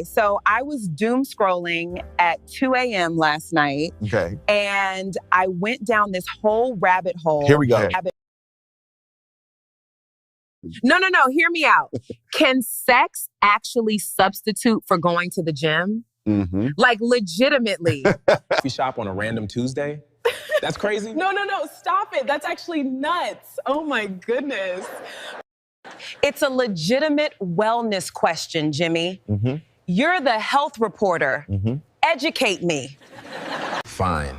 So I was doom scrolling at 2 a.m. last night. Okay. And I went down this whole rabbit hole. Here we go. No, hear me out. Can sex actually substitute for going to the gym? Mm-hmm. Like, legitimately. We shop on a random Tuesday? That's crazy? No, stop it. That's actually nuts. Oh my goodness. It's a legitimate wellness question, Jimmy. Mm-hmm. You're the health reporter. Mm-hmm. Educate me. Fine.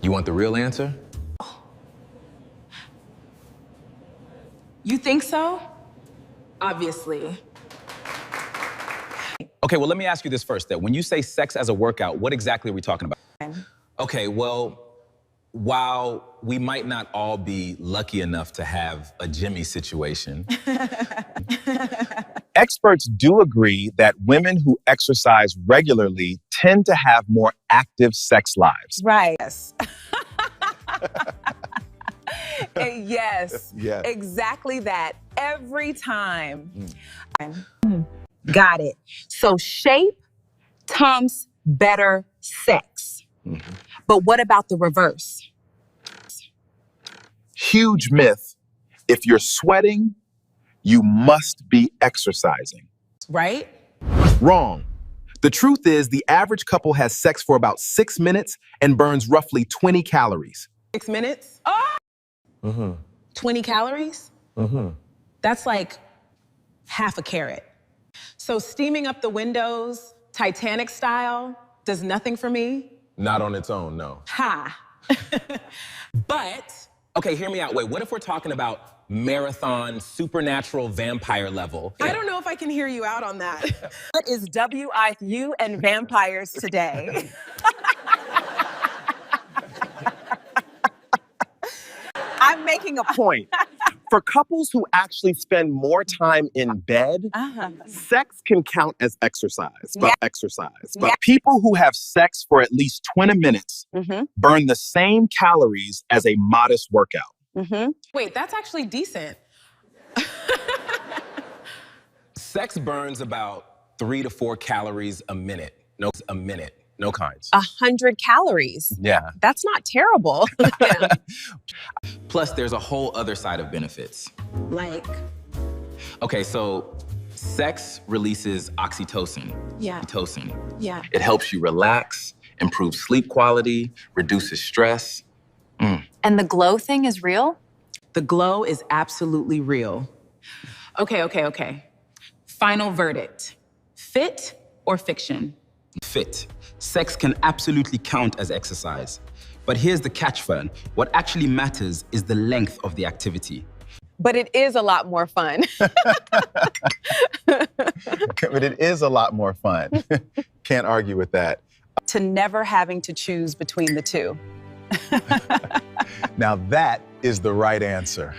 You want the real answer? You think so? Obviously. Okay, well, let me ask you this first, that when you say sex as a workout, what exactly are we talking about? Okay, well, while we might not all be lucky enough to have a Jimmy situation, experts do agree that women who exercise regularly tend to have more active sex lives. Right. Yes. Yes. Exactly that. Every time. Got it. So shape trumps better sex. Mm-hmm. But what about the reverse? Huge myth. If you're sweating, you must be exercising. Right? Wrong. The truth is, the average couple has sex for about 6 minutes and burns roughly 20 calories. 6 minutes? Oh! Mm-hmm. 20 calories? Mm-hmm. That's like half a carrot. So steaming up the windows, Titanic style, does nothing for me? not on its own, no. Ha! But, okay, hear me out. Wait, what if we're talking about marathon, supernatural vampire level? I don't know if I can hear you out on that. What is WIU and vampires today? I'm making a point. For couples who actually spend more time in bed, sex can count as exercise. But people who have sex for at least 20 minutes burn the same calories as a modest workout. Wait, that's actually decent. Sex burns about 3 to 4 calories a minute. No kinds. 100 calories. Yeah. That's not terrible. Yeah. Plus, there's a whole other side of benefits. Like? Okay, so sex releases oxytocin. Yeah. Oxytocin. Yeah. It helps you relax, improves sleep quality, reduces stress. And the glow thing is real? The glow is absolutely real. Okay. Final verdict. Fit or fiction? Fit. Sex can absolutely count as exercise. But here's the catch, Fern. What actually matters is the length of the activity. But it is a lot more fun. But it is a lot more fun. Can't argue with that. To never having to choose between the two. Now that is the right answer.